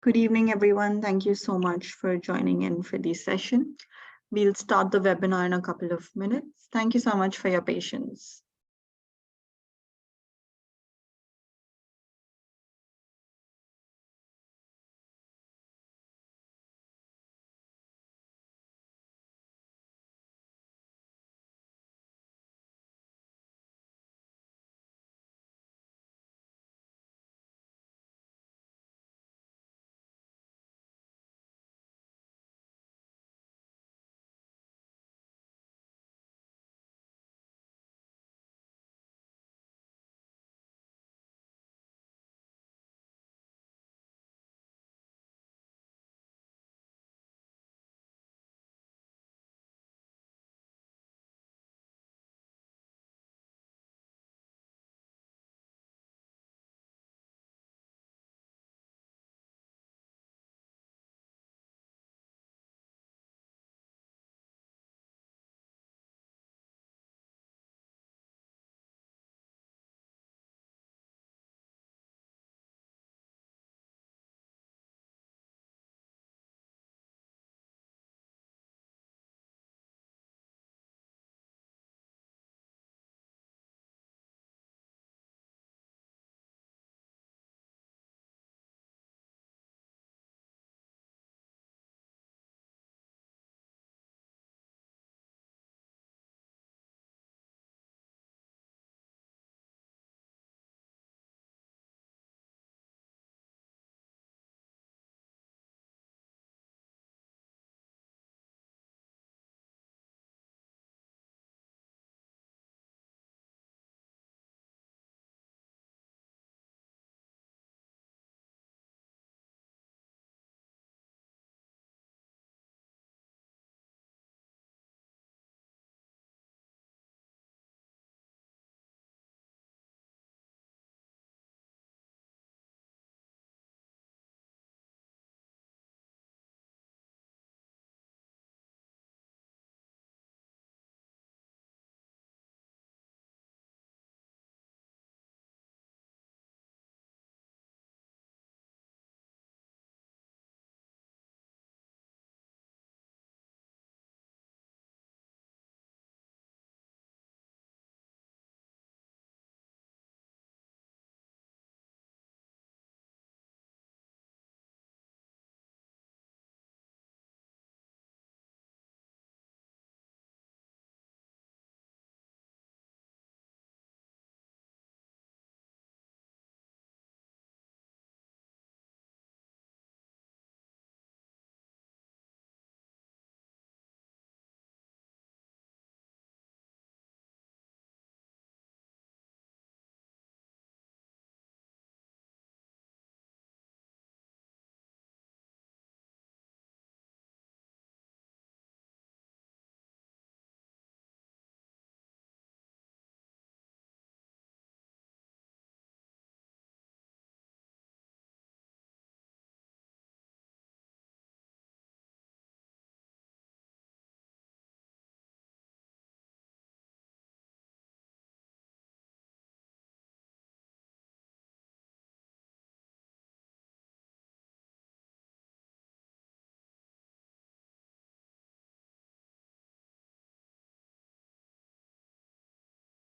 Good evening, everyone. Thank you so much for joining in for this session. We'll start the webinar in a couple of minutes. Thank you so much for your patience.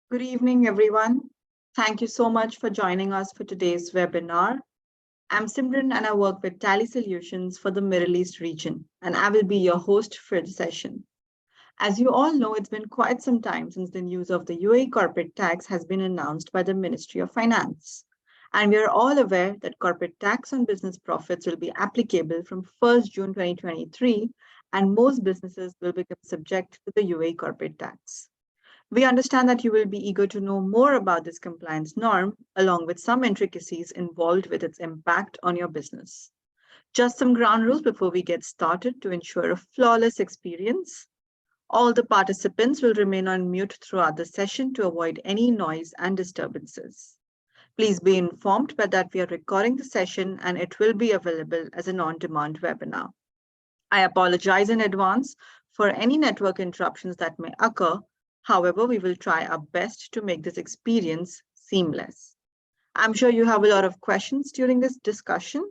Good evening, everyone. Thank you so much for joining us for today's webinar. I'm Simran and I work with Tally Solutions for the Middle East region, and I will be your host for the session. As you all know, it's been quite some time since the news of the UAE corporate tax has been announced by the Ministry of Finance. And we are all aware that corporate tax on business profits will be applicable from 1st June 2023, and most businesses will become subject to the UAE corporate tax. We understand that you will be eager to know more about this compliance norm, along with some intricacies involved with its impact on your business. Just some ground rules before we get started to ensure a flawless experience. All the participants will remain on mute throughout the session to avoid any noise and disturbances. Please be informed that we are recording the session and it will be available as an on-demand webinar. I apologize in advance for any network interruptions that may occur. However, we will try our best to make this experience seamless. I'm sure you have a lot of questions during this discussion.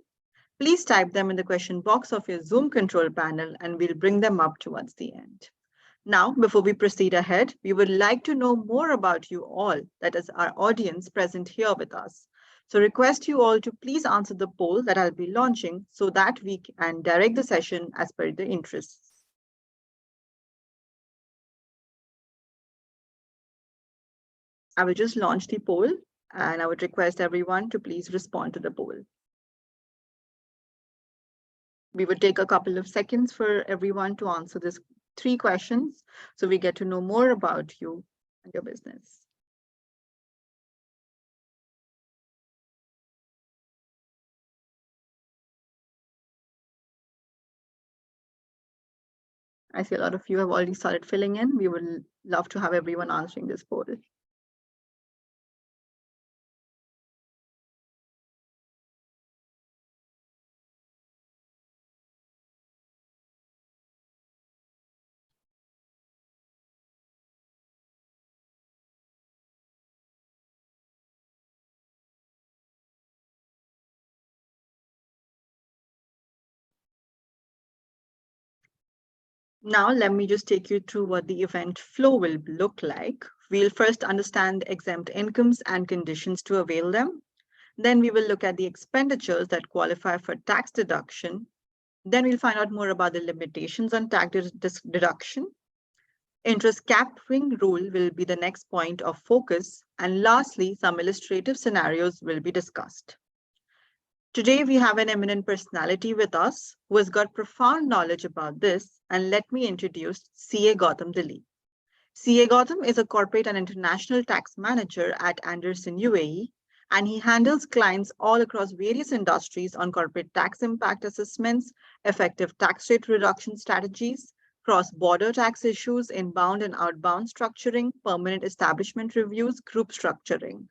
Please type them in the question box of your Zoom control panel and we'll bring them up towards the end. Now, before we proceed ahead, we would like to know more about you all, that is our audience present here with us. So request you all to please answer the poll that I'll be launching so that we can direct the session as per the interests. I will just launch the poll and I would request everyone to please respond to the poll. We would take a couple of seconds for everyone to answer these 3 questions so we get to know more about you and your business. I see a lot of you have already started filling in. We would love to have everyone answering this poll. Now, let me just take you through what the event flow will look like. We'll first understand exempt incomes and conditions to avail them. Then we will look at the expenditures that qualify for tax deduction. Then we'll find out more about the limitations on tax deduction. Interest capping rule will be the next point of focus. And lastly, some illustrative scenarios will be discussed. Today, we have an eminent personality with us who has got profound knowledge about this, and let me introduce CA Gautham Dileep. CA Gautham is a corporate and international tax manager at Anderson UAE, and he handles clients all across various industries on corporate tax impact assessments, effective tax rate reduction strategies, cross-border tax issues, inbound and outbound structuring, permanent establishment reviews, group structuring.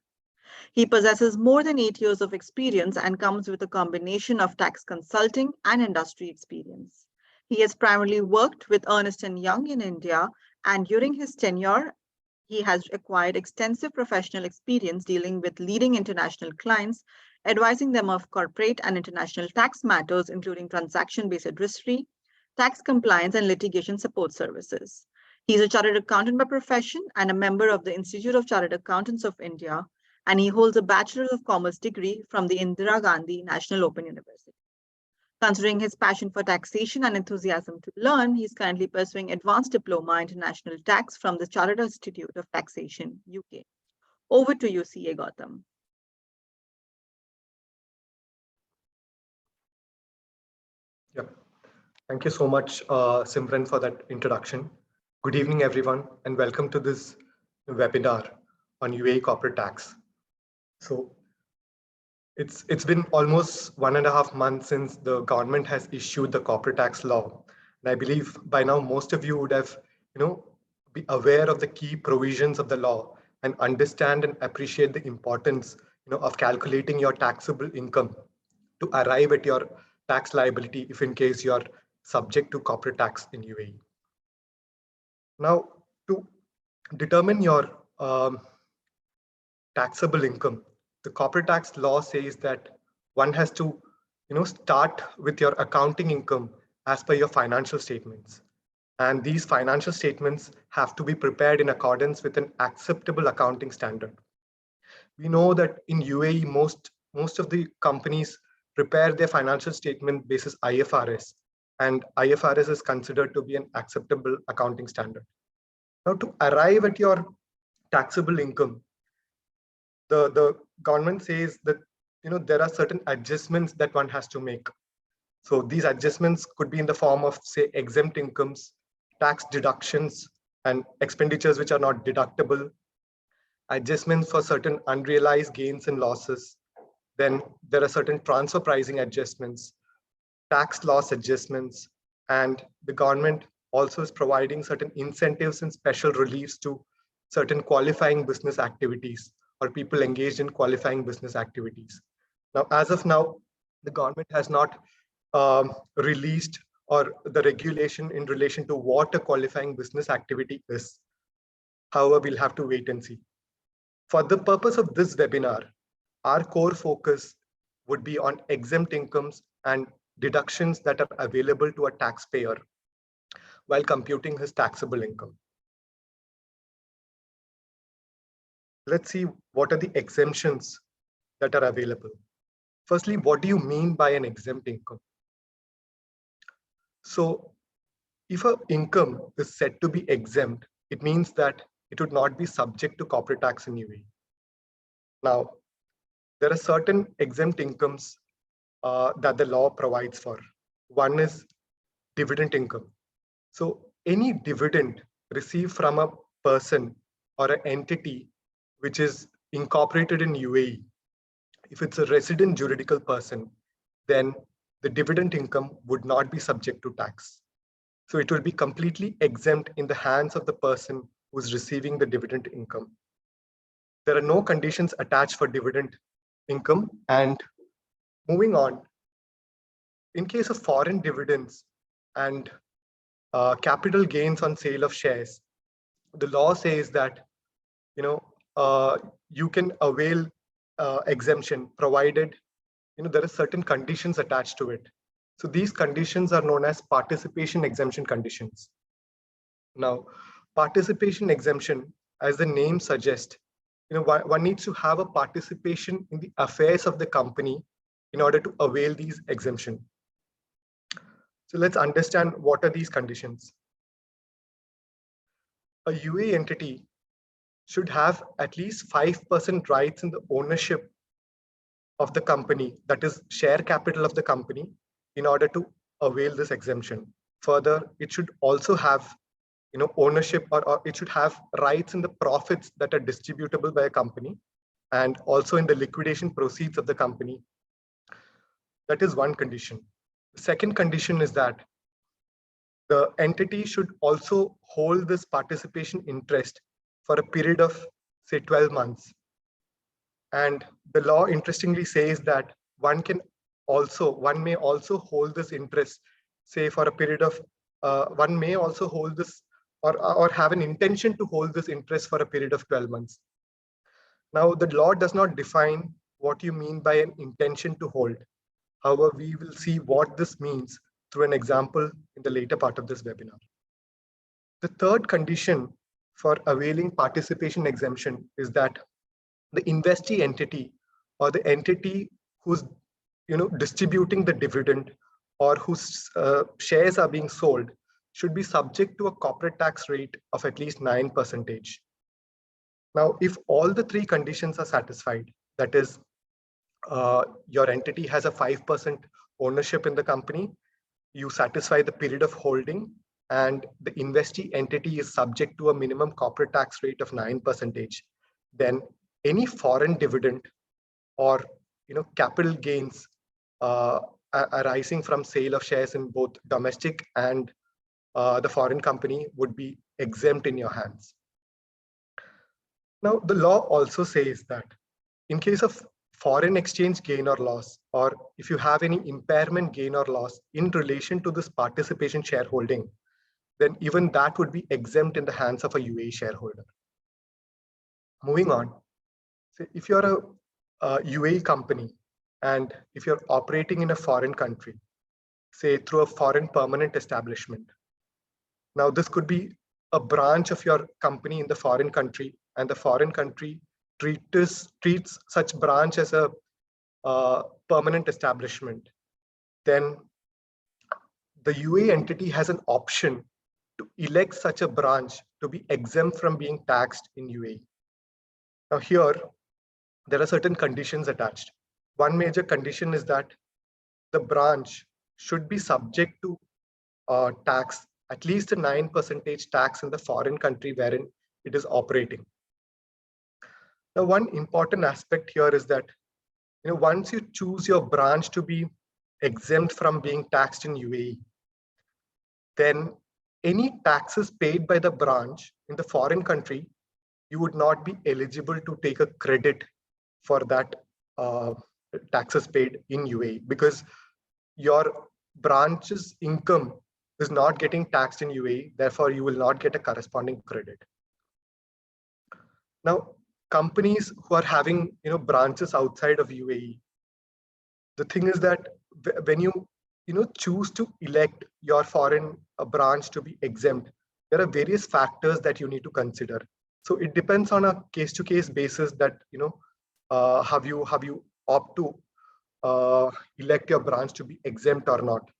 He possesses more than 8 years of experience and comes with a combination of tax consulting and industry experience. He has primarily worked with Ernst & Young in India, and during his tenure, he has acquired extensive professional experience dealing with leading international clients, advising them of corporate and international tax matters, including transaction-based advisory, tax compliance, and litigation support services. He is a chartered accountant by profession and a member of the Institute of Chartered Accountants of India, and he holds a Bachelor of Commerce degree from the Indira Gandhi National Open University. Considering his passion for taxation and enthusiasm to learn, he is currently pursuing Advanced Diploma in International Tax from the Chartered Institute of Taxation, UK. Over to you, CA Gautham. Yep. Thank you so much, Simran, for that introduction. Good evening, everyone, and welcome to this webinar on UAE corporate tax. So it's been almost 1.5 months since the government has issued the corporate tax law. And I believe by now most of you would have, be aware of the key provisions of the law and understand and appreciate the importance, of calculating your taxable income to arrive at your tax liability if in case you're subject to corporate tax in UAE. Now, to determine your taxable income, the corporate tax law says that one has to start with your accounting income as per your financial statements, and these financial statements have to be prepared in accordance with an acceptable accounting standard. We know that in UAE most of the companies prepare their financial statement basis IFRS, and IFRS is considered to be an acceptable accounting standard. Now, to arrive at your taxable income, the government says that there are certain adjustments that one has to make. So these adjustments could be in the form of, say, exempt incomes, tax deductions, and expenditures which are not deductible, adjustments for certain unrealized gains and losses. Then there are certain transfer pricing adjustments, tax loss adjustments, and the government also is providing certain incentives and special reliefs to certain qualifying business activities or people engaged in qualifying business activities. Now, as of now, the government has not released or the regulation in relation to what a qualifying business activity is. However, we'll have to wait and see. For the purpose of this webinar, our core focus would be on exempt incomes and deductions that are available to a taxpayer while computing his taxable income. Let's see what are the exemptions that are available. Firstly, what do you mean by an exempt income? So if an income is said to be exempt, it means that it would not be subject to corporate tax in UAE. Now, there are certain exempt incomes that the law provides for. One is dividend income. So any dividend received from a person or an entity which is incorporated in UAE, if it's a resident juridical person, then the dividend income would not be subject to tax. So it will be completely exempt in the hands of the person who's receiving the dividend income. There are no conditions attached for dividend income. And moving on, in case of foreign dividends and capital gains on sale of shares, the law says that you can avail exemption provided there are certain conditions attached to it. So these conditions are known as participation exemption conditions. Now, participation exemption, as the name suggests, one needs to have a participation in the affairs of the company in order to avail these exemption. So let's understand what are these conditions. A UAE entity should have at least 5% rights in the ownership of the company, that is share capital of the company, in order to avail this exemption. Further, it should also have ownership or it should have rights in the profits that are distributable by a company and also in the liquidation proceeds of the company. That is one condition. The second condition is that the entity should also hold this participation interest for a period of, say, 12 months. And the law interestingly says that one may also hold this interest, say, for a period of, one may also hold this or have an intention to hold this interest for a period of 12 months. Now, the law does not define what you mean by an intention to hold. However, we will see what this means through an example in the later part of this webinar. The third condition for availing participation exemption is that the investee entity or the entity who's distributing the dividend or whose shares are being sold should be subject to a corporate tax rate of at least 9%. Now, if all the three conditions are satisfied, that is, your entity has a 5% ownership in the company, you satisfy the period of holding, and the investee entity is subject to a minimum corporate tax rate of 9%, then any foreign dividend or capital gains arising from sale of shares in both domestic and the foreign company would be exempt in your hands. Now, the law also says that in case of foreign exchange gain or loss, or if you have any impairment gain or loss in relation to this participation shareholding, then even that would be exempt in the hands of a UAE shareholder. Moving on, so if you're a UAE company and if you're operating in a foreign country, say through a foreign permanent establishment, now this could be a branch of your company in the foreign country, and the foreign country treats such branch as a permanent establishment, then the UAE entity has an option to elect such a branch to be exempt from being taxed in UAE. Now here, there are certain conditions attached. One major condition is that the branch should be subject to tax, at least a 9% tax in the foreign country wherein it is operating. Now, one important aspect here is that once you choose your branch to be exempt from being taxed in UAE, then any taxes paid by the branch in the foreign country, you would not be eligible to take a credit for that taxes paid in UAE, because your branch's income is not getting taxed in UAE, therefore you will not get a corresponding credit. Now, companies who are having branches outside of UAE, the thing is that when you choose to elect your foreign branch to be exempt, there are various factors that you need to consider. So it depends on a case-to-case basis that have you opt to elect your branch to be exempt or not.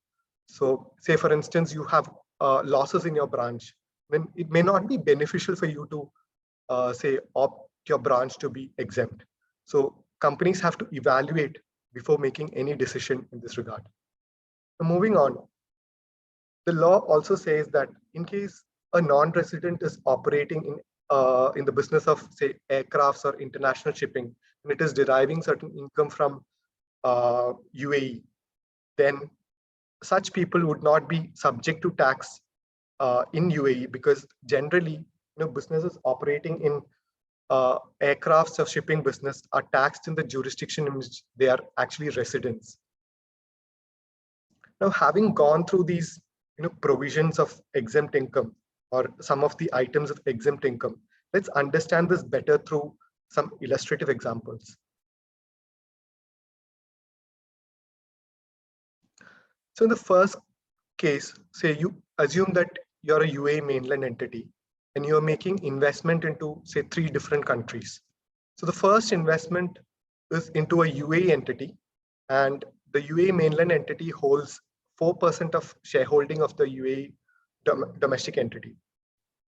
So say for instance you have losses in your branch, then it may not be beneficial for you to say opt your branch to be exempt. So companies have to evaluate before making any decision in this regard. Now, moving on, the law also says that in case a non-resident is operating in the business of say aircrafts or international shipping, and it is deriving certain income from UAE, then such people would not be subject to tax in UAE, because generally businesses operating in aircrafts or shipping business are taxed in the jurisdiction in which they are actually residents. Now, having gone through these provisions of exempt income or some of the items of exempt income, let's understand this better through some illustrative examples. So in the first case, say you assume that you're a UAE mainland entity and you're making investment into say 3 different countries. So the first investment is into a UAE entity, and the UAE mainland entity holds 4% of shareholding of the UAE domestic entity.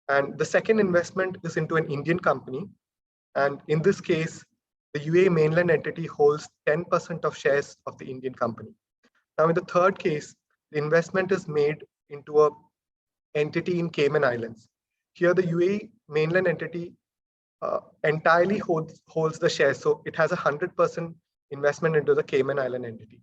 And the second investment is into an Indian company. And in this case, the UAE mainland entity holds 10% of shares of the Indian company. Now, in the third case, the investment is made into an entity in Cayman Islands. Here, the UAE mainland entity entirely holds the shares. So it has 100% investment into the Cayman Island entity.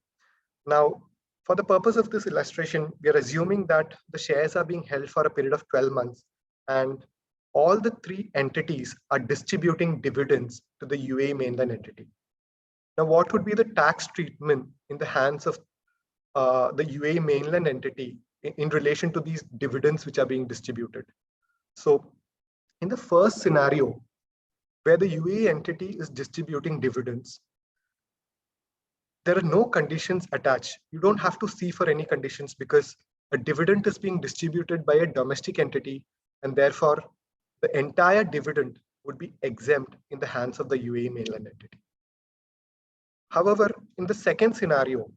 Now, for the purpose of this illustration, we are assuming that the shares are being held for a period of 12 months, and all the 3 entities are distributing dividends to the UAE mainland entity. Now, what would be the tax treatment in the hands of the UAE mainland entity in relation to these dividends which are being distributed? So in the first scenario, where the UAE entity is distributing dividends, there are no conditions attached. You don't have to see for any conditions because a dividend is being distributed by a domestic entity, and therefore the entire dividend would be exempt in the hands of the UAE mainland entity. However, in the second scenario,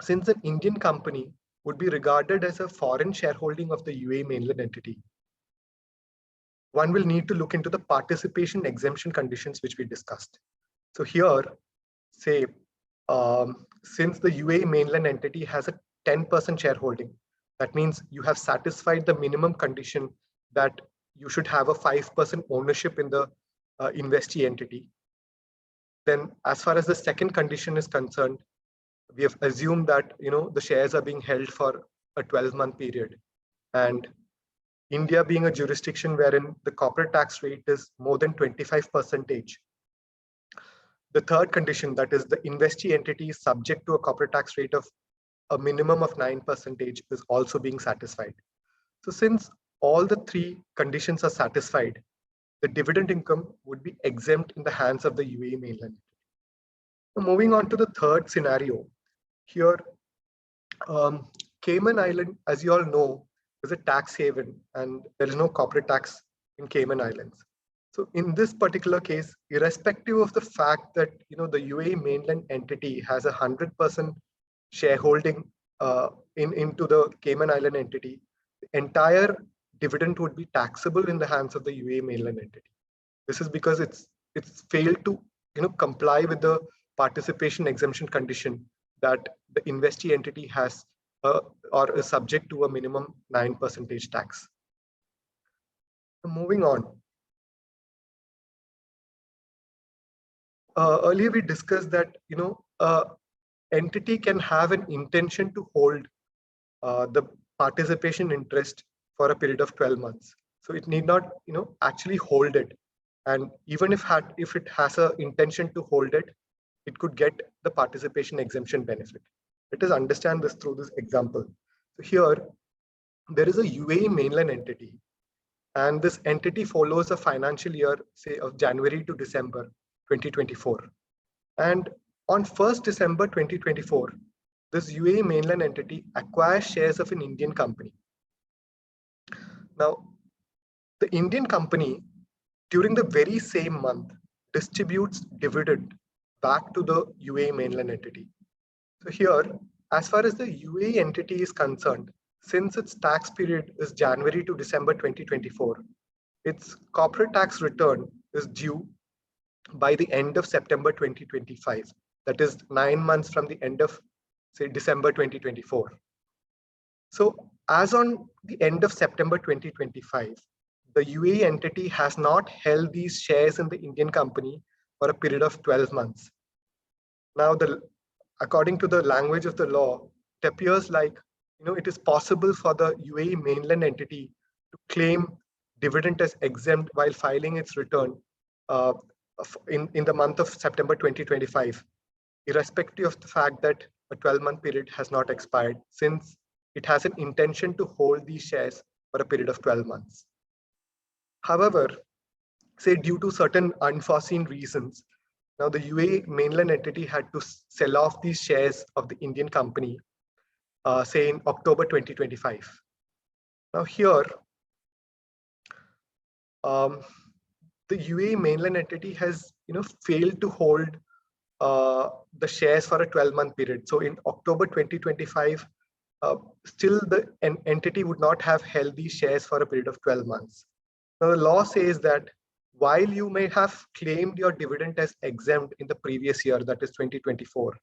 since an Indian company would be regarded as a foreign shareholding of the UAE mainland entity, one will need to look into the participation exemption conditions which we discussed. So here, say, since the UAE mainland entity has a 10% shareholding, that means you have satisfied the minimum condition that you should have a 5% ownership in the investee entity. Then as far as the second condition is concerned, we have assumed that the shares are being held for a 12-month period, and India being a jurisdiction wherein the corporate tax rate is more than 25%. The third condition, that is the investee entity is subject to a corporate tax rate of a minimum of 9%, is also being satisfied. So since all the 3 conditions are satisfied, the dividend income would be exempt in the hands of the UAE mainland. So moving on to the third scenario, here, Cayman Island, as you all know, is a tax haven and there is no corporate tax in Cayman Islands. So in this particular case, irrespective of the fact that the UAE mainland entity has 100% shareholding into the Cayman Island entity, the entire dividend would be taxable in the hands of the UAE mainland entity. This is because it's failed to comply with the participation exemption condition that the investee entity has or is subject to a minimum 9% tax. So moving on. Earlier we discussed that entity can have an intention to hold the participation interest for a period of 12 months. So it need not actually hold it, and even if it has an intention to hold it, it could get the participation exemption benefit. Let us understand this through this example. So here there is a UAE mainland entity, and this entity follows a financial year, say of January to December 2024. And on 1st December 2024, this UAE mainland entity acquires shares of an Indian company. Now, the Indian company during the very same month distributes dividend back to the UAE mainland entity. So here, as far as the UAE entity is concerned, since its tax period is January to December 2024, its corporate tax return is due by the end of September 2025. That is 9 months from the end of, say, December 2024. So as on the end of September 2025, the UAE entity has not held these shares in the Indian company for a period of 12 months. Now, according to the language of the law, it appears like it is possible for the UAE mainland entity to claim dividend as exempt while filing its return uh, in the month of September 2025, irrespective of the fact that a 12-month period has not expired, since it has an intention to hold these shares for a period of 12 months. However, say due to certain unforeseen reasons, now the UAE mainland entity had to sell off these shares of the Indian company, say in October 2025. Now here, the UAE mainland entity has failed to hold the shares for a 12-month period. So in October 2025, still the entity would not have held these shares for a period of 12 months. Now the law says that while you may have claimed your dividend as exempt in the previous year, that is 2024,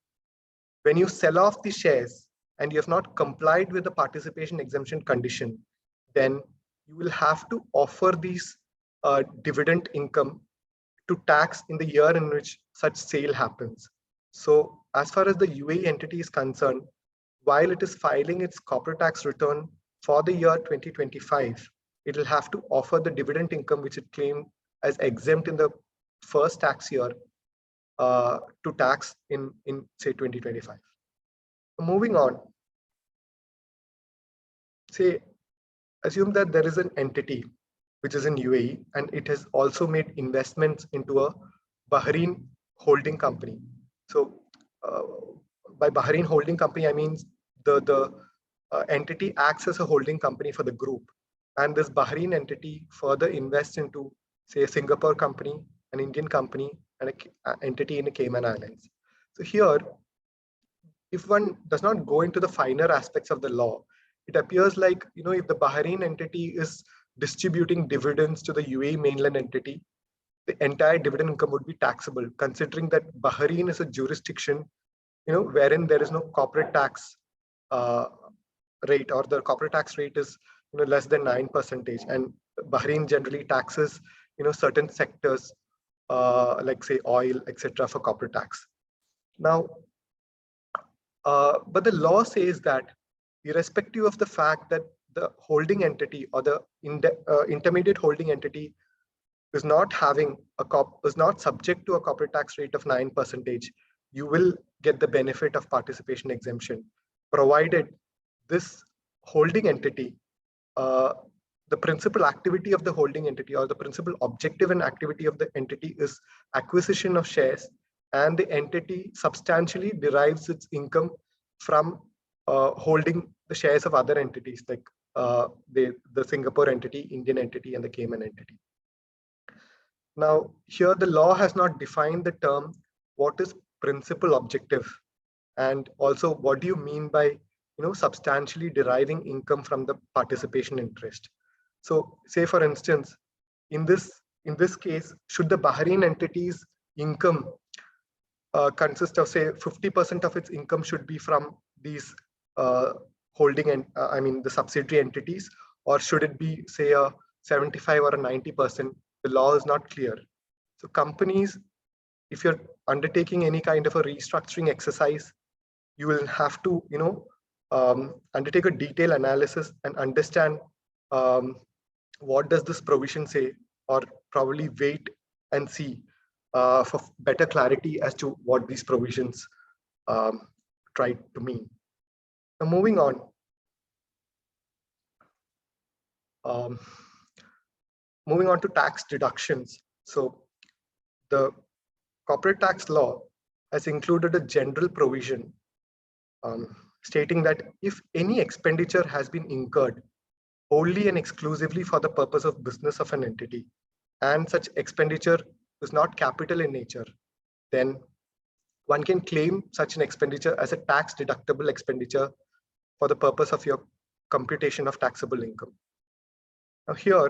when you sell off the shares and you have not complied with the participation exemption condition, then you will have to offer these dividend income to tax in the year in which such sale happens. So as far as the UAE entity is concerned, while it is filing its corporate tax return for the year 2025, it will have to offer the dividend income which it claimed as exempt in the first tax year to tax in say 2025. Moving on, say assume that there is an entity which is in UAE and it has also made investments into a Bahrain holding company. So by Bahrain holding company, I mean the entity acts as a holding company for the group. And this Bahrain entity further invests into, say, a Singapore company, an Indian company, and an entity in the Cayman Islands. So here, if one does not go into the finer aspects of the law, it appears like, if the Bahrain entity is distributing dividends to the UAE mainland entity, the entire dividend income would be taxable, considering that Bahrain is a jurisdiction, wherein there is no corporate tax rate, or the corporate tax rate is, less than 9%. And Bahrain generally taxes, certain sectors, like say oil, etc., for corporate tax. Now, but the law says that irrespective of the fact that the holding entity or the intermediate holding entity is not subject to a corporate tax rate of 9%, you will get the benefit of participation exemption, provided this holding entity, the principal activity of the holding entity or the principal objective and activity of the entity is acquisition of shares, and the entity substantially derives its income from holding the shares of other entities like the Singapore entity, Indian entity, and the Cayman entity. Now, here the law has not defined the term what is principal objective, and also what do you mean by substantially deriving income from the participation interest. So say for instance, in this case, should the Bahrain entity's income consist of, say, 50% of its income should be from these holding and the subsidiary entities, or should it be, say, a 75 or a 90%? The law is not clear. So companies, if you're undertaking any kind of a restructuring exercise, you will have to undertake a detailed analysis and understand what does this provision say, or probably wait and see for better clarity as to what these provisions try to mean. Now, moving on. Moving on to tax deductions. So the corporate tax law has included a general provision stating that if any expenditure has been incurred wholly and exclusively for the purpose of business of an entity, and such expenditure is not capital in nature, then one can claim such an expenditure as a tax deductible expenditure for the purpose of your computation of taxable income. Now here,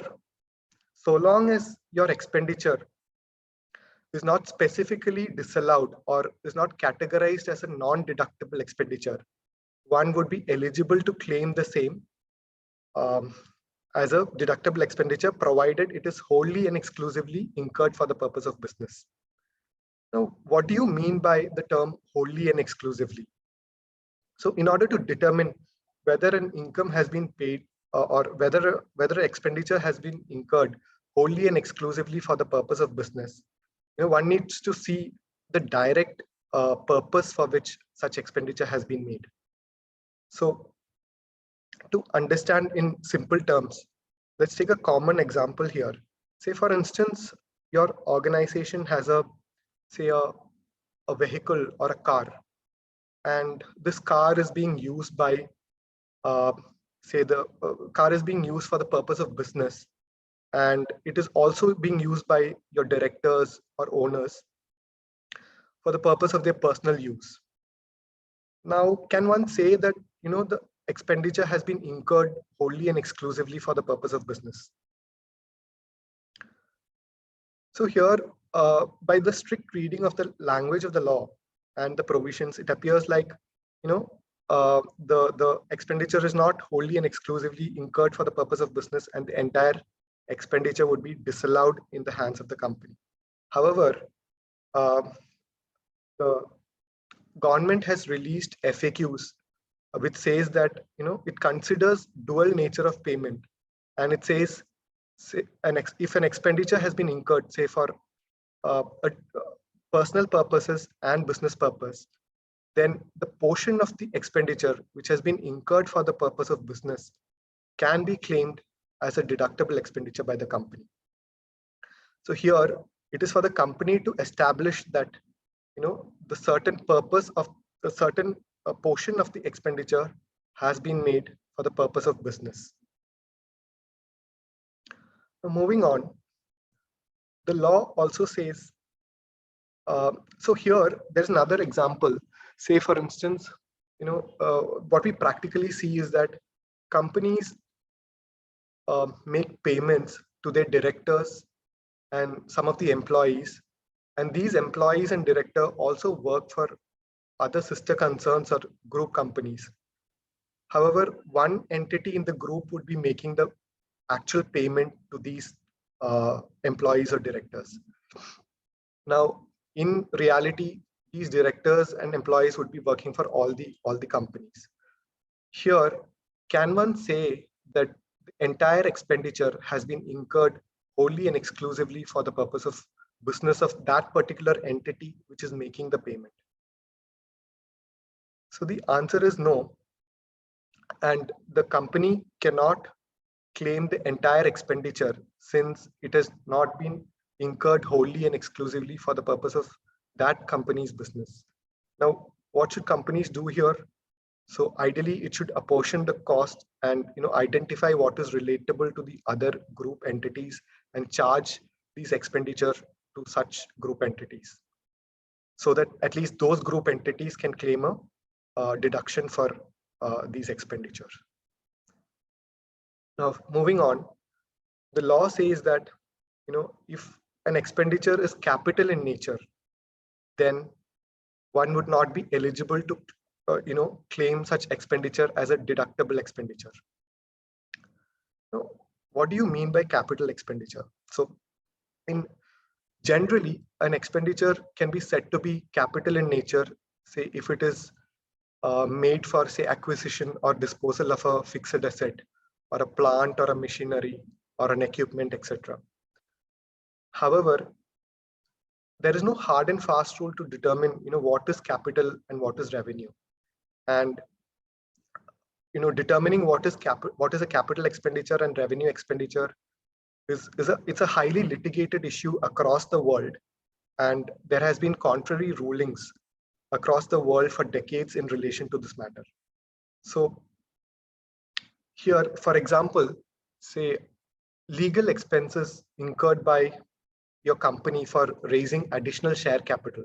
so long as your expenditure is not specifically disallowed or is not categorized as a non-deductible expenditure, one would be eligible to claim the same as a deductible expenditure, provided it is wholly and exclusively incurred for the purpose of business. Now, what do you mean by the term wholly and exclusively? So in order to determine whether an income has been paid or whether an expenditure has been incurred wholly and exclusively for the purpose of business, one needs to see the direct purpose for which such expenditure has been made. So to understand in simple terms, let's take a common example here. Say, for instance, your organization has a vehicle or a car, and this car is being used by the car is being used for the purpose of business, and it is also being used by your directors or owners for the purpose of their personal use. Now, can one say that the expenditure has been incurred wholly and exclusively for the purpose of business? So here, by the strict reading of the language of the law and the provisions, it appears like the expenditure is not wholly and exclusively incurred for the purpose of business, and the entire expenditure would be disallowed in the hands of the company. However, the government has released FAQs which says that it considers dual nature of payment, and it says if an expenditure has been incurred, say for personal purposes and business purpose, then the portion of the expenditure which has been incurred for the purpose of business can be claimed as a deductible expenditure by the company. So here it is for the company to establish that the certain purpose of the certain portion of the expenditure has been made for the purpose of business. Now, moving on, the law also says, so here there's another example. Say, for instance, what we practically see is that companies make payments to their directors and some of the employees, and these employees and director also work for other sister concerns or group companies. However, one entity in the group would be making the actual payment to these employees or directors. Now, in reality, these directors and employees would be working for all the companies. Here, can one say that the entire expenditure has been incurred wholly and exclusively for the purpose of business of that particular entity which is making the payment? So the answer is no, and the company cannot claim the entire expenditure since it has not been incurred wholly and exclusively for the purpose of that company's business. Now, what should companies do here? So ideally, it should apportion the cost and identify what is relatable to the other group entities and charge these expenditure to such group entities, so that at least those group entities can claim a deduction for these expenditures. Now, moving on, the law says that if an expenditure is capital in nature, then one would not be eligible to claim such expenditure as a deductible expenditure. Now, what do you mean by capital expenditure? So generally, an expenditure can be said to be capital in nature, say if it is made for, say, acquisition or disposal of a fixed asset or a plant or a machinery or an equipment, etc. However, there is no hard and fast rule to determine what is capital and what is revenue. And determining what is a capital expenditure and revenue expenditure it's a highly litigated issue across the world, and there has been contrary rulings across the world for decades in relation to this matter. So here, for example, say legal expenses incurred by your company for raising additional share capital.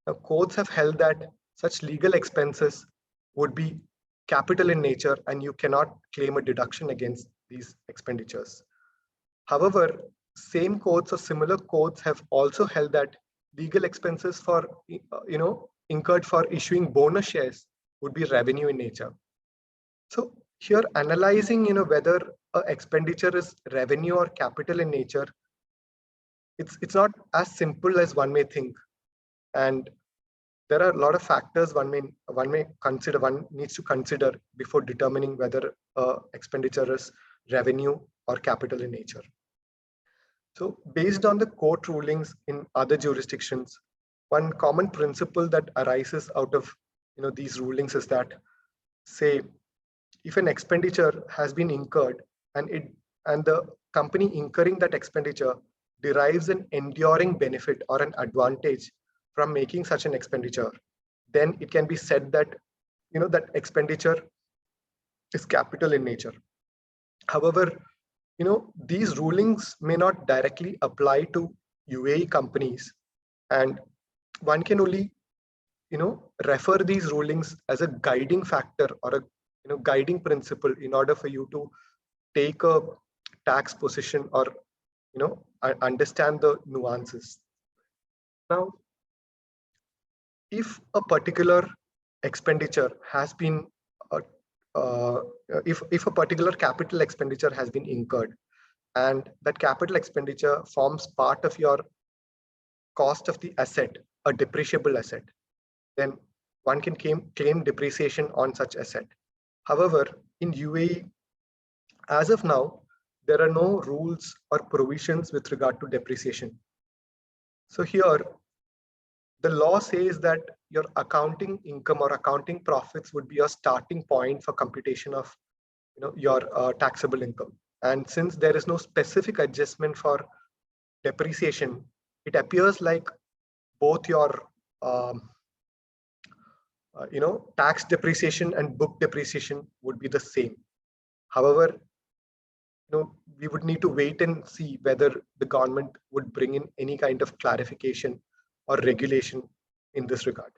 Now, courts have held that such legal expenses would be capital in nature and you cannot claim a deduction against these expenditures. However, same courts or similar courts have also held that legal expenses for incurred for issuing bonus shares would be revenue in nature. So here analyzing whether a expenditure is revenue or capital in nature, it's not as simple as one may think, and there are a lot of factors one needs to consider before determining whether expenditure is revenue or capital in nature. So based on the court rulings in other jurisdictions, one common principle that arises out of these rulings is that, say, if an expenditure has been incurred and the company incurring that expenditure derives an enduring benefit or an advantage from making such an expenditure, then it can be said that that expenditure is capital in nature. However, these rulings may not directly apply to UAE companies, and one can only refer these rulings as a guiding factor or a guiding principle in order for you to take a tax position or understand the nuances. Now, if a particular expenditure has been uh, if a particular capital expenditure has been incurred and that capital expenditure forms part of your cost of the asset, a depreciable asset, then one can claim depreciation on such asset. However, in UAE, as of now, there are no rules or provisions with regard to depreciation. So here, the law says that your accounting income or accounting profits would be your starting point for computation of your taxable income. And since there is no specific adjustment for depreciation, it appears like both your tax depreciation and book depreciation would be the same. However, we would need to wait and see whether the government would bring in any kind of clarification or regulation in this regard.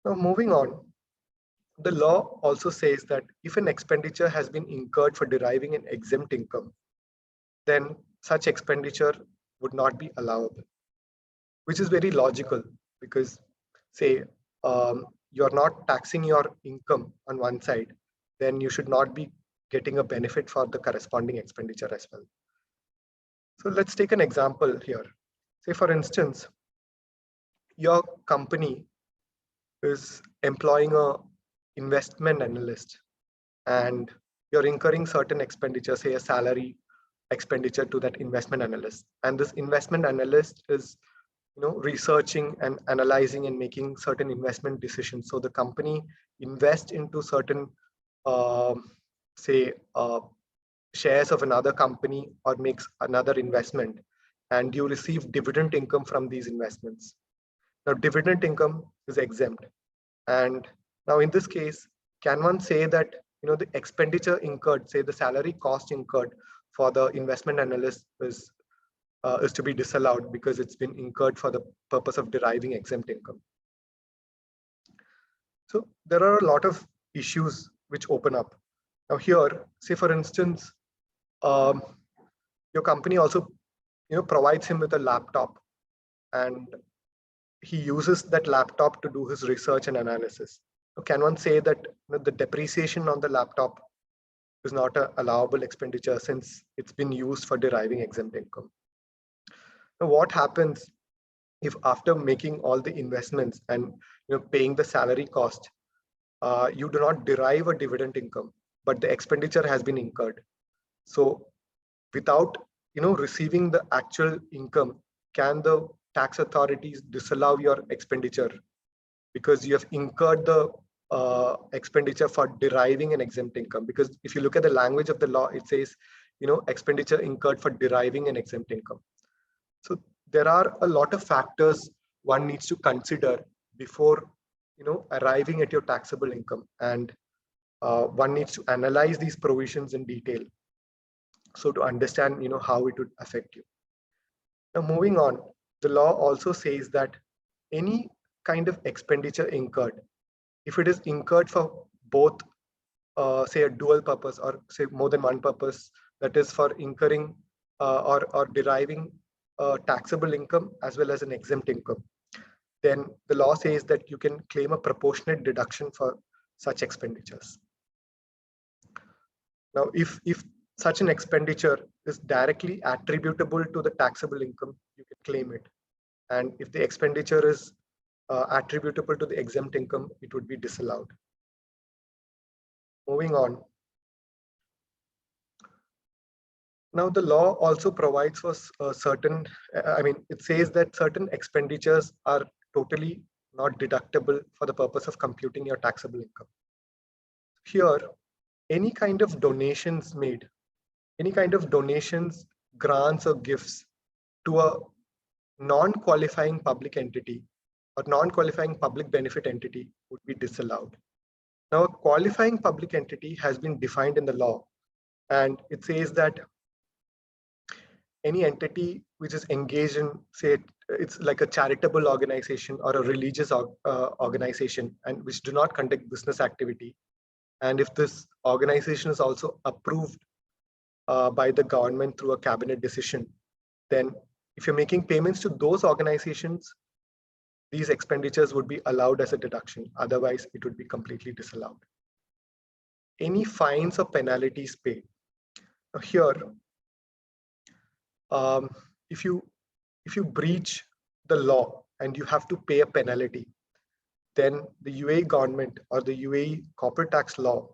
Now, moving on, the law also says that if an expenditure has been incurred for deriving an exempt income, then such expenditure would not be allowable, which is very logical because, say, you're not taxing your income on one side, then you should not be getting a benefit for the corresponding expenditure as well. So let's take an example here. Say, for instance, your company is employing a investment analyst and you're incurring certain expenditure, say a salary expenditure to that investment analyst. And this investment analyst is researching and analyzing and making certain investment decisions. So the company invests into certain say shares of another company or makes another investment, and you receive dividend income from these investments. Now, dividend income is exempt. And now in this case, can one say that the expenditure incurred, say the salary cost incurred for the investment analyst is to be disallowed because it's been incurred for the purpose of deriving exempt income? So there are a lot of issues which open up. Now here, say for instance, your company also provides him with a laptop, and he uses that laptop to do his research and analysis. So can one say that the depreciation on the laptop is not an allowable expenditure since it's been used for deriving exempt income? Now, what happens if after making all the investments and paying the salary cost, you do not derive a dividend income, but the expenditure has been incurred? So without receiving the actual income, can the tax authorities disallow your expenditure because you have incurred the expenditure for deriving an exempt income? Because if you look at the language of the law, it says expenditure incurred for deriving an exempt income. So there are a lot of factors one needs to consider before arriving at your taxable income, and one needs to analyze these provisions in detail, so to understand how it would affect you. Now moving on, the law also says that any kind of expenditure incurred, if it is incurred for both say a dual purpose or say more than one purpose, that is for incurring or deriving taxable income as well as an exempt income, then the law says that you can claim a proportionate deduction for such expenditures. Now, if such an expenditure is directly attributable to the taxable income, you can claim it. And if the expenditure is attributable to the exempt income, it would be disallowed. Moving on. Now, the law also provides for certain, it says that certain expenditures are totally not deductible for the purpose of computing your taxable income. Here, any kind of donations made, any kind of donations, grants or gifts to a non-qualifying public entity or non-qualifying public benefit entity would be disallowed. Now, a qualifying public entity has been defined in the law, and it says that any entity which is engaged in, say, it's like a charitable organization or a religious organization, and which do not conduct business activity. And if this organization is also approved by the government through a cabinet decision, then if you're making payments to those organizations, these expenditures would be allowed as a deduction. Otherwise, it would be completely disallowed. Any fines or penalties paid. Now here, if you breach the law and you have to pay a penalty, then the UAE government or the UAE corporate tax law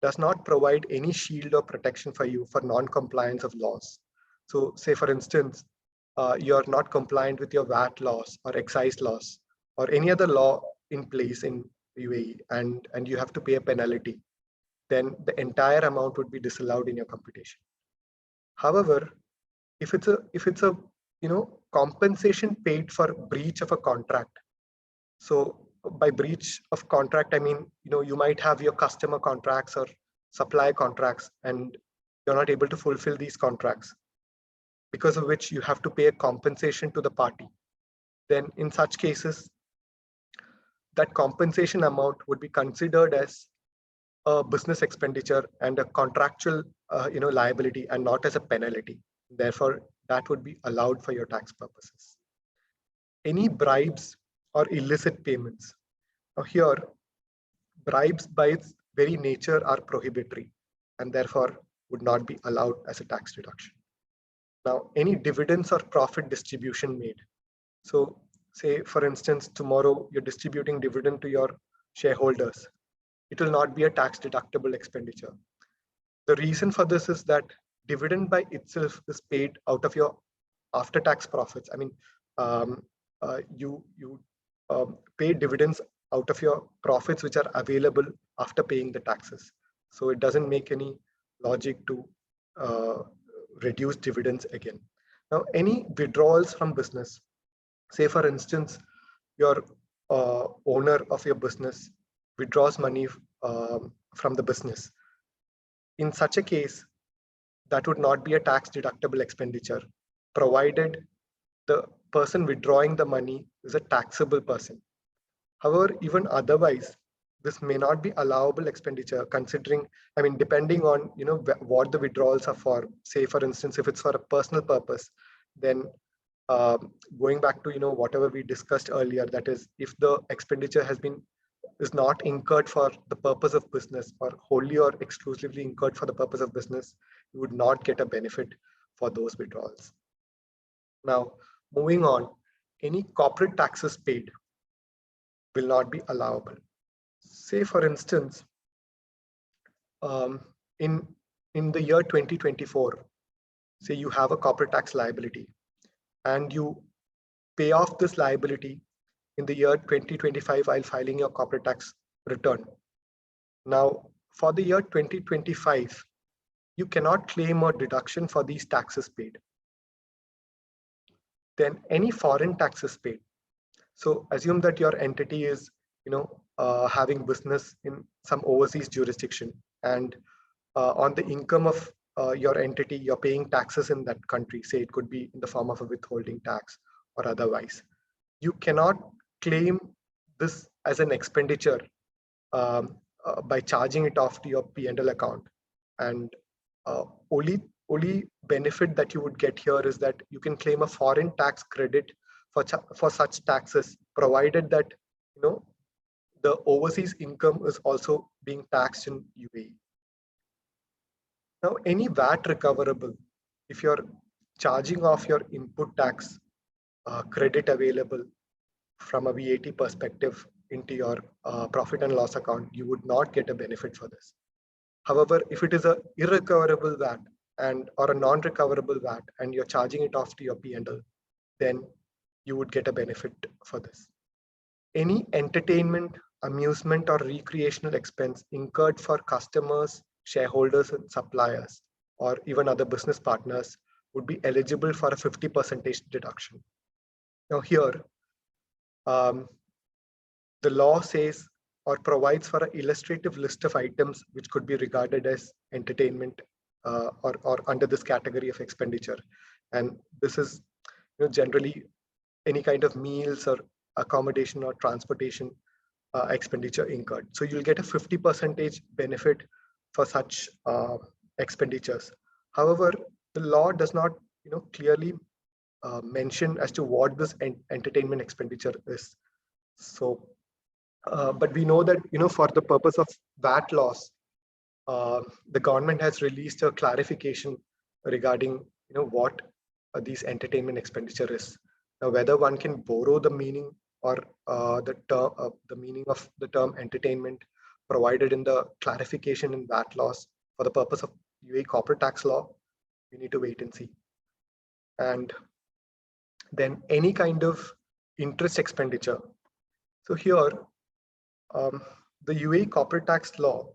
does not provide any shield or protection for you for non-compliance of laws. So say for instance, you're not compliant with your VAT laws or excise laws or any other law in place in UAE, and you have to pay a penalty, then the entire amount would be disallowed in your computation. However, if it's a compensation paid for breach of a contract, so by breach of contract, I mean, you might have your customer contracts or supply contracts, and you're not able to fulfill these contracts, because of which you have to pay a compensation to the party. Then in such cases, that compensation amount would be considered as a business expenditure and a contractual liability, and not as a penalty. Therefore, that would be allowed for your tax purposes. Any bribes or illicit payments. Now here, bribes by its very nature are prohibitory and therefore would not be allowed as a tax deduction. Now, any dividends or profit distribution made. So say, for instance, tomorrow you're distributing dividend to your shareholders. It will not be a tax deductible expenditure. The reason for this is that dividend by itself is paid out of your after-tax profits. I mean, you pay dividends out of your profits which are available after paying the taxes. So it doesn't make any logic to reduce dividends again. Now, any withdrawals from business, say for instance, your owner of your business withdraws money from the business. In such a case, that would not be a tax deductible expenditure, provided the person withdrawing the money is a taxable person. However, even otherwise, this may not be allowable expenditure, considering, I mean, depending on what the withdrawals are for. Say for instance, if it's for a personal purpose, then going back to whatever we discussed earlier, that is, if the expenditure is not incurred for the purpose of business, or wholly or exclusively incurred for the purpose of business, you would not get a benefit for those withdrawals. Now, moving on, any corporate taxes paid will not be allowable. Say for instance, in the year 2024, say you have a corporate tax liability and you pay off this liability in the year 2025 while filing your corporate tax return. Now, for the year 2025, you cannot claim a deduction for these taxes paid. Then any foreign taxes paid. So assume that your entity is, having business in some overseas jurisdiction, and on the income of your entity, you're paying taxes in that country. Say it could be in the form of a withholding tax or otherwise. You cannot claim this as an expenditure by charging it off to your P&L account. And uh, only only benefit that you would get here is that you can claim a foreign tax credit for such taxes, provided that the overseas income is also being taxed in UAE. Now, any VAT recoverable, if you're charging off your input tax credit available from a VAT perspective into your profit and loss account, you would not get a benefit for this. However, if it is a irrecoverable VAT and or a non-recoverable VAT and you're charging it off to your P&L, then you would get a benefit for this. Any entertainment, amusement, or recreational expense incurred for customers, shareholders, and suppliers, or even other business partners would be eligible for a 50% deduction. Now here, the law says or provides for an illustrative list of items which could be regarded as entertainment or under this category of expenditure. And this is generally any kind of meals or accommodation or transportation expenditure incurred. So you'll get a 50% benefit for such expenditures. However, the law does not clearly mention as to what this entertainment expenditure is. So but we know that for the purpose of VAT laws, the government has released a clarification regarding what these entertainment expenditure is. Now, whether one can borrow the meaning or the meaning of the term entertainment provided in the clarification in VAT laws for the purpose of UAE corporate tax law, we need to wait and see. And then any kind of interest expenditure. So here, the UAE corporate tax law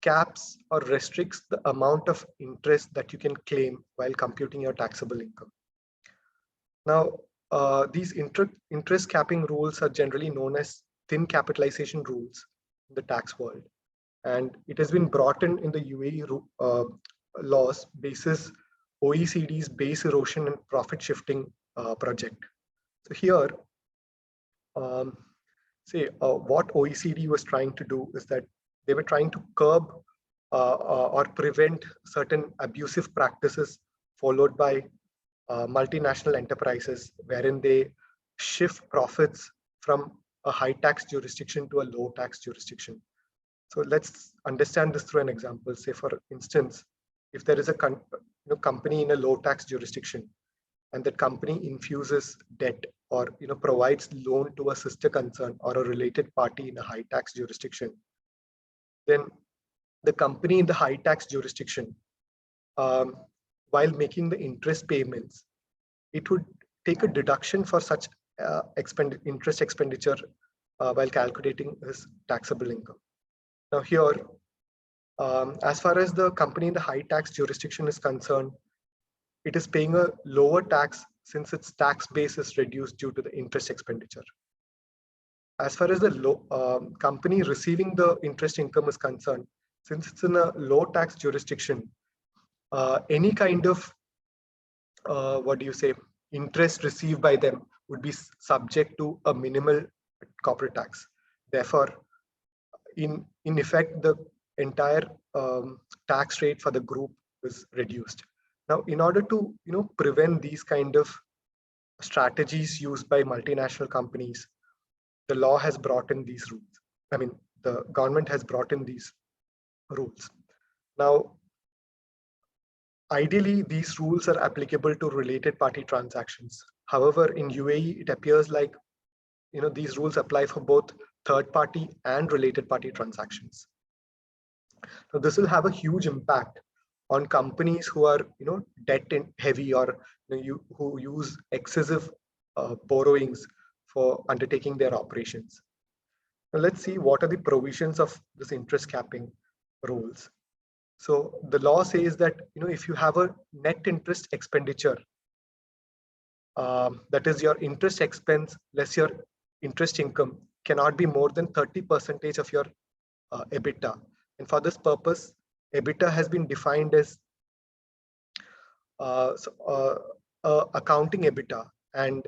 caps or restricts the amount of interest that you can claim while computing your taxable income. Now, these interest capping rules are generally known as thin capitalization rules in the tax world. And it has been brought in the UAE laws basis OECD's base erosion and profit shifting project. So here, what OECD was trying to do is that they were trying to curb or prevent certain abusive practices followed by multinational enterprises, wherein they shift profits from a high tax jurisdiction to a low tax jurisdiction. So let's understand this through an example. Say, for instance, if there is a company in a low tax jurisdiction, and that company infuses debt or provides loan to a sister concern or a related party in a high tax jurisdiction, then the company in the high tax jurisdiction, while making the interest payments, it would take a deduction for such interest expenditure while calculating his taxable income. Now here, as far as the company in the high tax jurisdiction is concerned, it is paying a lower tax since its tax base is reduced due to the interest expenditure. As far as the company receiving the interest income is concerned, since it's in a low tax jurisdiction, any kind of interest received by them would be subject to a minimal corporate tax. Therefore, in effect, the entire tax rate for the group is reduced. Now, in order to prevent these kind of strategies used by multinational companies, the law has brought in these rules. I mean, the government has brought in these rules. Now, ideally, these rules are applicable to related party transactions. However, in UAE, it appears like these rules apply for both third party and related party transactions. So this will have a huge impact on companies who are debt heavy or who use excessive borrowings for undertaking their operations. Now let's see what are the provisions of this interest capping rules. So the law says that if you have a net interest expenditure, that is your interest expense less your interest income cannot be more than 30% of your EBITDA. And for this purpose, EBITDA has been defined as accounting EBITDA, and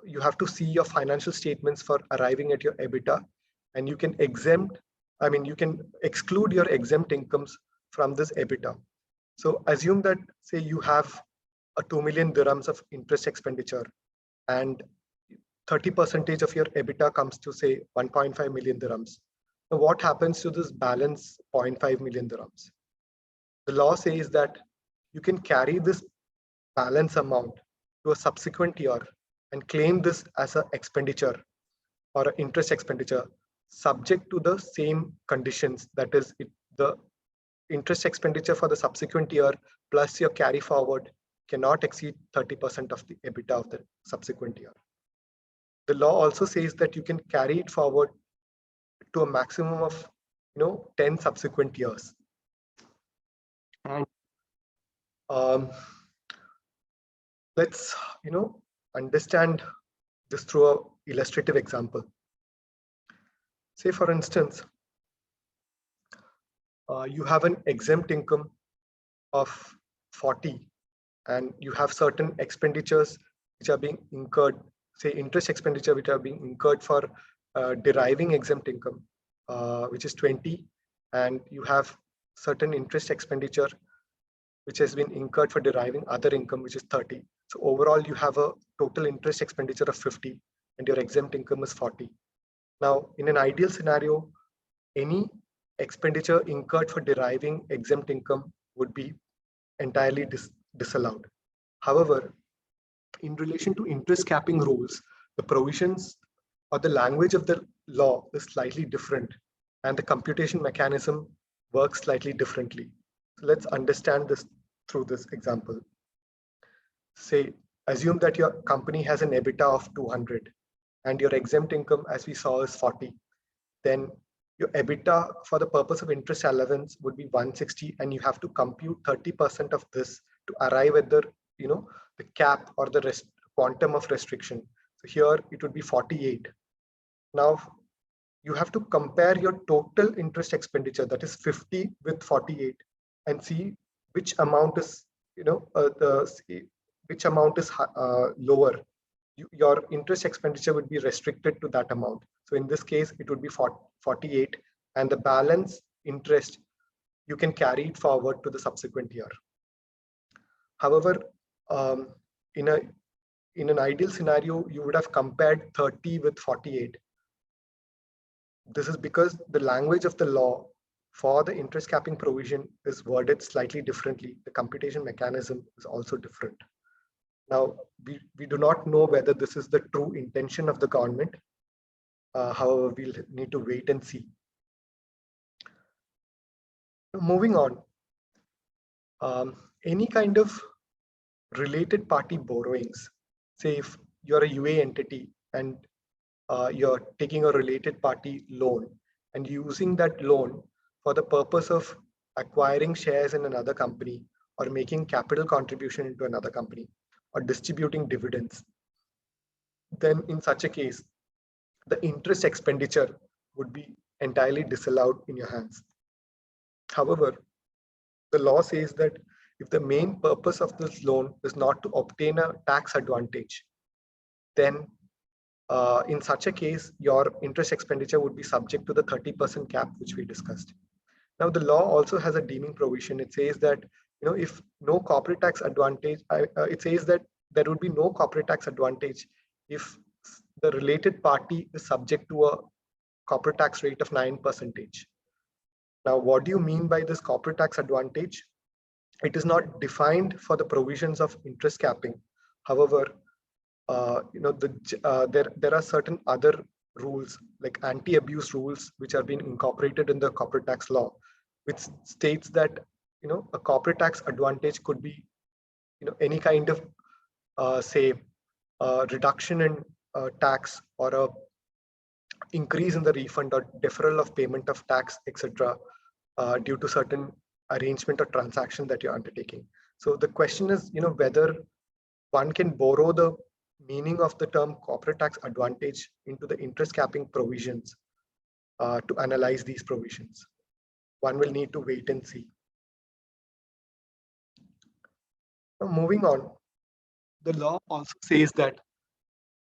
you have to see your financial statements for arriving at your EBITDA, and you can you can exclude your exempt incomes from this EBITDA. So assume that, say, you have a 2 million dirhams of interest expenditure, and 30% of your EBITDA comes to, say, 1.5 million dirhams. Now, what happens to this balance 0.5 million dirhams? The law says that you can carry this balance amount to a subsequent year and claim this as an expenditure or an interest expenditure, subject to the same conditions. That is, the interest expenditure for the subsequent year plus your carry forward cannot exceed 30% of the EBITDA of the subsequent year. The law also says that you can carry it forward to a maximum of 10 subsequent years. And let's understand this through an illustrative example. Say, for instance, you have an exempt income of 40, and you have certain expenditures which are being incurred, say interest expenditure which are being incurred for deriving exempt income, which is 20, and you have certain interest expenditure which has been incurred for deriving other income, which is 30. So overall, you have a total interest expenditure of 50, and your exempt income is 40. Now, in an ideal scenario, any expenditure incurred for deriving exempt income would be entirely disallowed. However, in relation to interest capping rules, the provisions or the language of the law is slightly different, and the computation mechanism works slightly differently. So let's understand this through this example. Say, assume that your company has an EBITDA of 200 and your exempt income, as we saw, is 40. Then your EBITDA for the purpose of interest allowance would be 160, and you have to compute 30% of this to arrive at the the cap or the quantum of restriction. So here it would be 48. Now you have to compare your total interest expenditure, that is 50 with 48, and see which amount is which amount is lower. Your interest expenditure would be restricted to that amount. So in this case, it would be 48, and the balance interest, you can carry it forward to the subsequent year. However, in an ideal scenario, you would have compared 30 with 48. This is because the language of the law for the interest capping provision is worded slightly differently. The computation mechanism is also different. Now, we do not know whether this is the true intention of the government. However, we'll need to wait and see. Moving on, any kind of related party borrowings, say if you're a UA entity and you're taking a related party loan and using that loan for the purpose of acquiring shares in another company or making capital contribution into another company or distributing dividends, then in such a case, the interest expenditure would be entirely disallowed in your hands. However, the law says that if the main purpose of this loan is not to obtain a tax advantage, then in such a case, your interest expenditure would be subject to the 30% cap, which we discussed. Now, the law also has a deeming provision. It says that if no corporate tax advantage, it says that there would be no corporate tax advantage if the related party is subject to a corporate tax rate of 9%. Now, what do you mean by this corporate tax advantage? It is not defined for the provisions of interest capping. However, there are certain other rules like anti-abuse rules which are being incorporated in the corporate tax law, which states that a corporate tax advantage could be any kind of reduction in tax or a increase in the refund or deferral of payment of tax, etc., due to certain arrangement or transaction that you're undertaking. So the question is, whether one can borrow the meaning of the term corporate tax advantage into the interest capping provisions to analyze these provisions. One will need to wait and see. Now, moving on, the law also says that,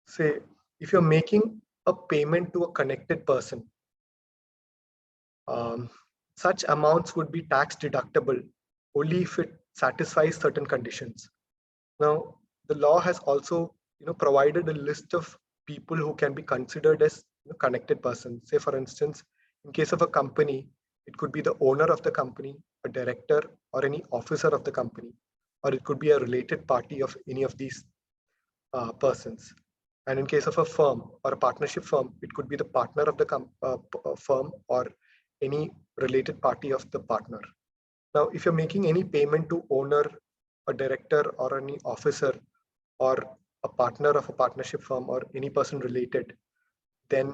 say, if you're making a payment to a connected person, um, such amounts would be tax deductible only if it satisfies certain conditions. Now, the law has also, provided a list of people who can be considered as connected persons. Say, for instance, in case of a company, it could be the owner of the company, a director, or any officer of the company, or it could be a related party of any of these persons. And in case of a firm or a partnership firm, it could be the partner of the firm or any related party of the partner. Now, if you're making any payment to owner, a director, or any officer, or a partner of a partnership firm, or any person related, then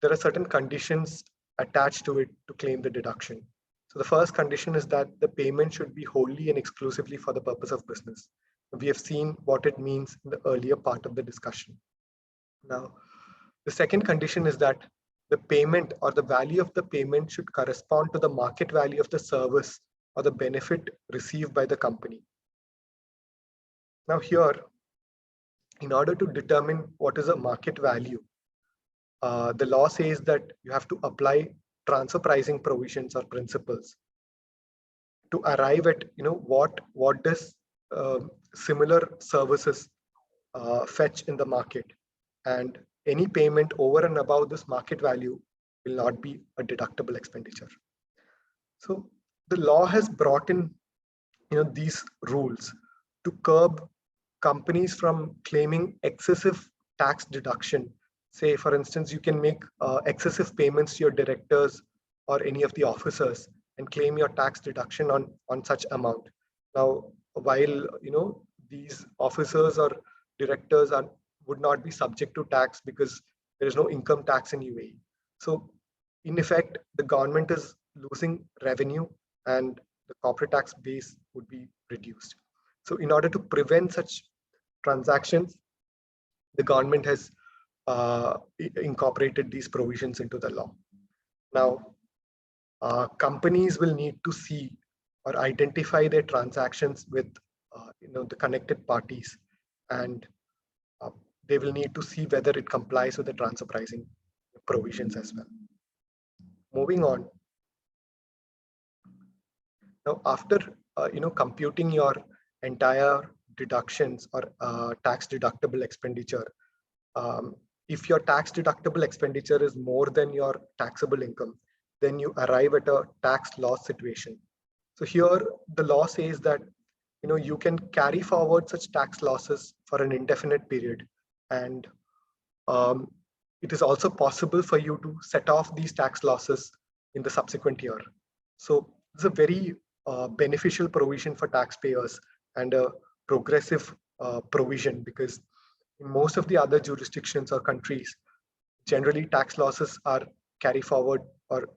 there are certain conditions attached to it to claim the deduction. So the first condition is that the payment should be wholly and exclusively for the purpose of business. We have seen what it means in the earlier part of the discussion. Now, the second condition is that the payment or the value of the payment should correspond to the market value of the service or the benefit received by the company. Now here, in order to determine what is a market value, the law says that you have to apply transfer pricing provisions or principles to arrive at what does similar services fetch in the market, and any payment over and above this market value will not be a deductible expenditure. So the law has brought in these rules to curb companies from claiming excessive tax deduction. Say, for instance, you can make excessive payments to your directors or any of the officers and claim your tax deduction on such amount. Now, while these officers or directors would not be subject to tax because there is no income tax in UAE. So, in effect, the government is losing revenue and the corporate tax base would be reduced. So, in order to prevent such transactions, the government has incorporated these provisions into the law. Now, companies will need to see or identify their transactions with the connected parties, and they will need to see whether it complies with the transfer pricing provisions as well. Moving on. Now, after computing your entire deductions or tax deductible expenditure, if your tax deductible expenditure is more than your taxable income, then you arrive at a tax loss situation. So here the law says that you can carry forward such tax losses for an indefinite period, and it is also possible for you to set off these tax losses in the subsequent year. So it's a very beneficial provision for taxpayers and a progressive provision, because in most of the other jurisdictions or countries, generally tax losses are carry forward or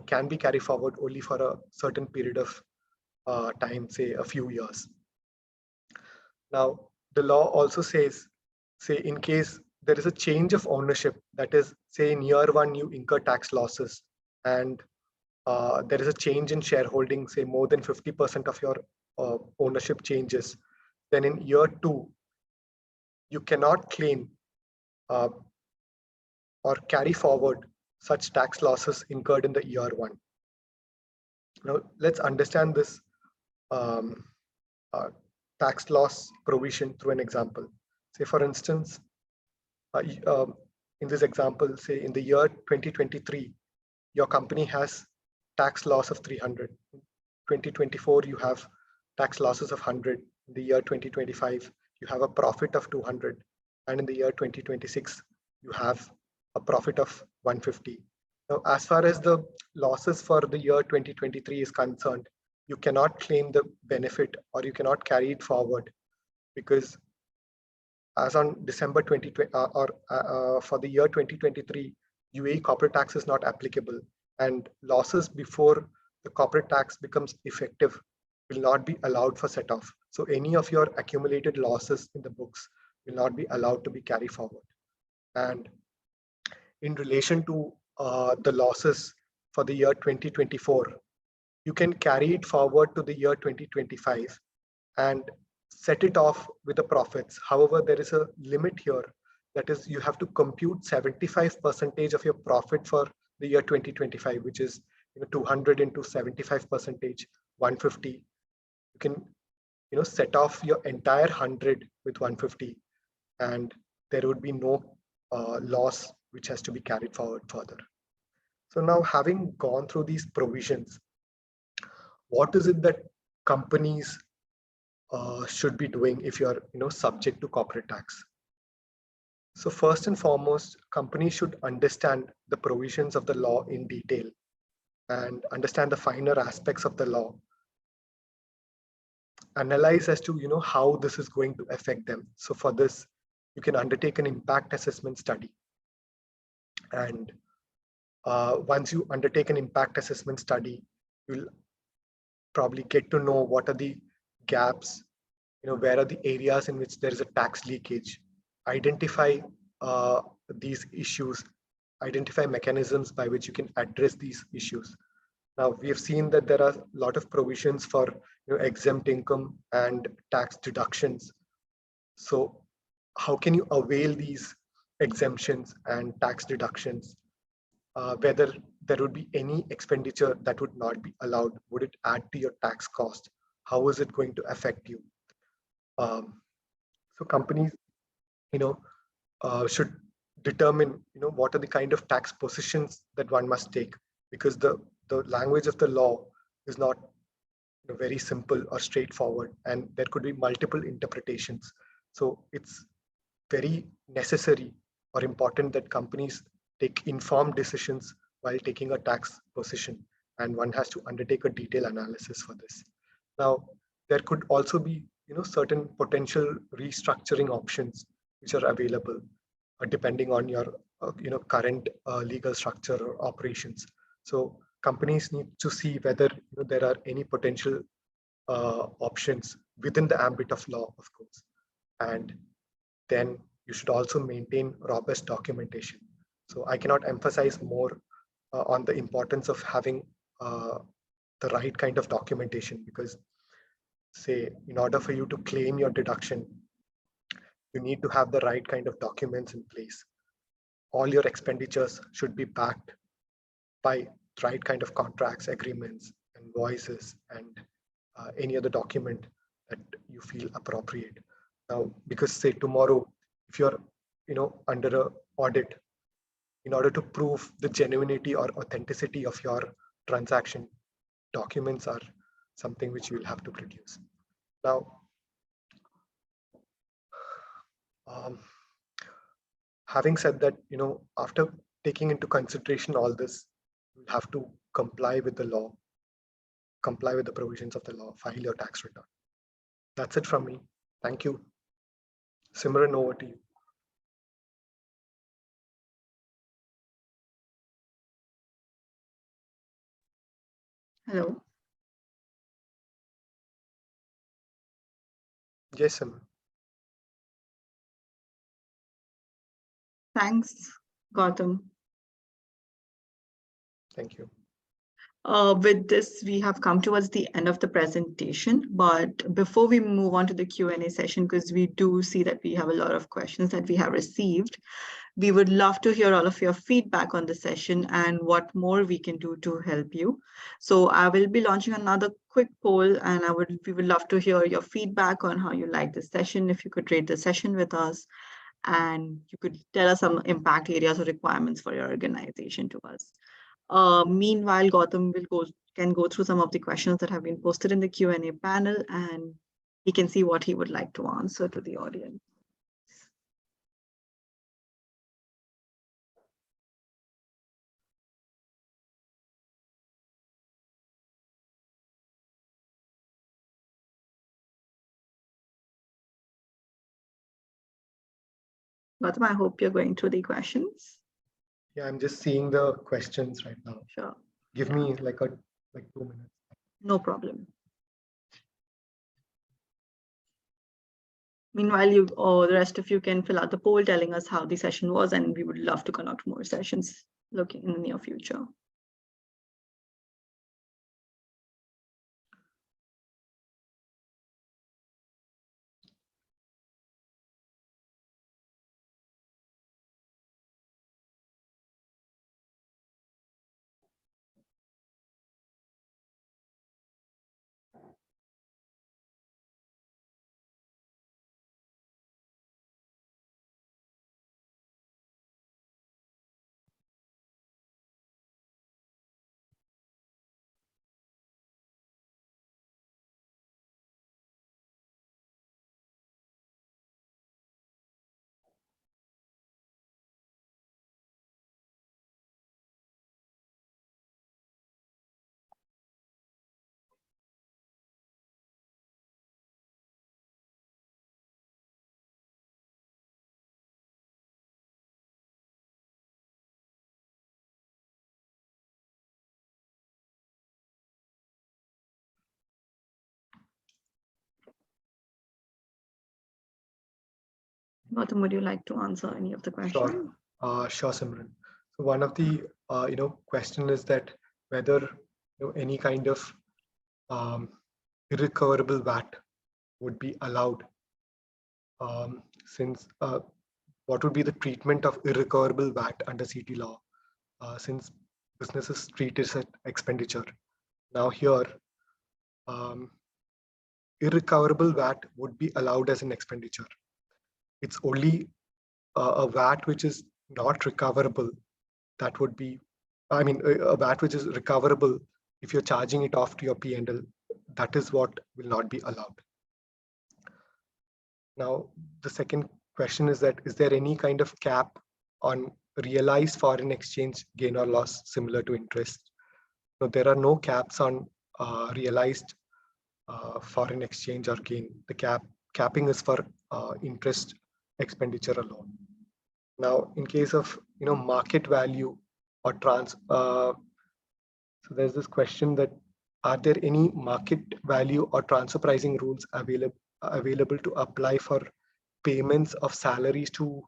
can be carried forward only for a certain period of time, say a few years. Now, the law also says, say in case there is a change of ownership, that is, say in year one you incur tax losses, and there is a change in shareholding, say more than 50% of your ownership changes, then in year two, you cannot claim or carry forward such tax losses incurred in the year one. Now, let's understand this tax loss provision through an example. Say, for instance, in this example, say in the year 2023, your company has tax loss of 300. In 2024, you have tax losses of 100. In the year 2025, you have a profit of 200. And in the year 2026, you have a profit of 150. Now, as far as the losses for the year 2023 is concerned, you cannot claim the benefit or you cannot carry it forward, because as on December 2020 for the year 2023, UAE corporate tax is not applicable, and losses before the corporate tax becomes effective will not be allowed for set off. So any of your accumulated losses in the books will not be allowed to be carried forward. And in relation to the losses for the year 2024, you can carry it forward to the year 2025 and set it off with the profits. However, there is a limit here. That is, you have to compute 75% of your profit for the year 2025, which is 200 into 75%, 150. You can set off your entire 100 with 150, and there would be no loss which has to be carried forward further. So now, having gone through these provisions, what is it that companies should be doing if you're subject to corporate tax? So first and foremost, companies should understand the provisions of the law in detail and understand the finer aspects of the law. Analyze as to how this is going to affect them. So for this, you can undertake an impact assessment study. And once you undertake an impact assessment study, you'll probably get to know what are the gaps, where are the areas in which there is a tax leakage, identify these issues, identify mechanisms by which you can address these issues. Now, we have seen that there are a lot of provisions for exempt income and tax deductions. So how can you avail these exemptions and tax deductions? Whether there would be any expenditure that would not be allowed, would it add to your tax cost? How is it going to affect you? So companies, should determine, what are the kind of tax positions that one must take, because the language of the law is not very simple or straightforward, and there could be multiple interpretations. So it's very necessary or important that companies take informed decisions while taking a tax position, and one has to undertake a detailed analysis for this. Now, there could also be certain potential restructuring options which are available depending on your current legal structure or operations. So companies need to see whether there are any potential options within the ambit of law, of course. And then you should also maintain robust documentation. So I cannot emphasize more on the importance of having the right kind of documentation, because say in order for you to claim your deduction, you need to have the right kind of documents in place. All your expenditures should be backed by the right kind of contracts, agreements, invoices, and any other document that you feel appropriate. Now, because say tomorrow, if you're under a audit, in order to prove the genuinity or authenticity of your transaction, documents are something which you will have to produce. Now, having said that, after taking into consideration all this, you have to comply with the law, comply with the provisions of the law, file your tax return. That's it from me. Thank you. Simran, over to you. Hello. Yes, Simran. Thanks, Gautam. Thank you. With this, we have come towards the end of the presentation. But before we move on to the Q&A session, because we do see that we have a lot of questions that we have received, we would love to hear all of your feedback on the session and what more we can do to help you. So I will be launching another quick poll, and we would love to hear your feedback on how you like the session. If you could rate the session with us, and you could tell us some impact areas or requirements for your organization to us. Meanwhile, Gautam can go through some of the questions that have been posted in the Q&A panel, and he can see what he would like to answer to the audience. Gautam, I hope you're going through the questions. Yeah, I'm just seeing the questions right now. Sure. Give me like 2 minutes. No problem. Meanwhile, you or the rest of you can fill out the poll telling us how the session was, and we would love to conduct more sessions looking in the near future. Gautham, would you like to answer any of the questions? Sure, Simran. So one of the question is that whether any kind of irrecoverable VAT would be allowed, since what would be the treatment of irrecoverable VAT under CT law, since businesses treat it as expenditure. Now here, irrecoverable VAT would be allowed as an expenditure. It's only a VAT which is not recoverable that would be, I mean, a VAT which is recoverable if you're charging it off to your P&L, that is what will not be allowed. Now, the second question is that, is there any kind of cap on realized foreign exchange gain or loss similar to interest? No, there are no caps on realized foreign exchange or gain. The capping is for interest expenditure alone. Now, in case of market value or so there's this question that, are there any market value or transfer pricing rules available to apply for payments of salaries to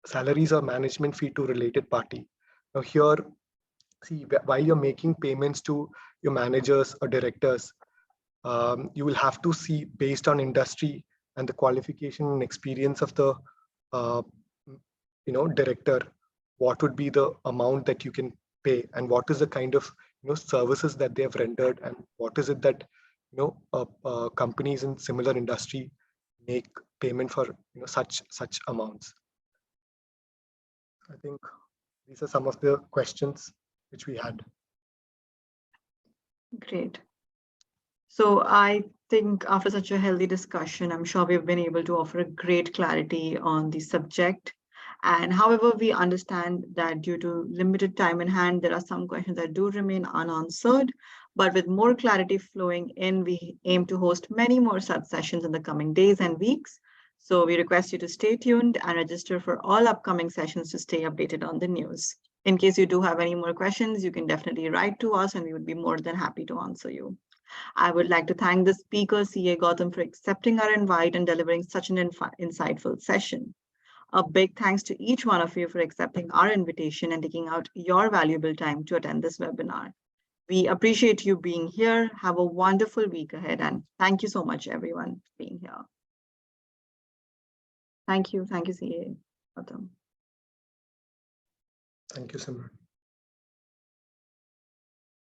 salaries or management fee to related party? Now here, see, while you're making payments to your managers or directors, you will have to see based on industry and the qualification and experience of the director, what would be the amount that you can pay, and what is the kind of services that they have rendered, and what is it that companies in similar industry make payment for such amounts. I think these are some of the questions which we had. Great. So I think after such a healthy discussion, I'm sure we've been able to offer a great clarity on the subject. And however, we understand that due to limited time in hand, there are some questions that do remain unanswered. But with more clarity flowing in, we aim to host many more such sessions in the coming days and weeks. So we request you to stay tuned and register for all upcoming sessions to stay updated on the news. In case you do have any more questions, you can definitely write to us and we would be more than happy to answer you. I would like to thank the speaker, CA Gautham, for accepting our invite and delivering such an insightful session. A big thanks to each one of you for accepting our invitation and taking out your valuable time to attend this webinar. We appreciate you being here. Have a wonderful week ahead, and thank you so much, everyone, for being here. Thank you, CA Gautham. Thank you, Simran.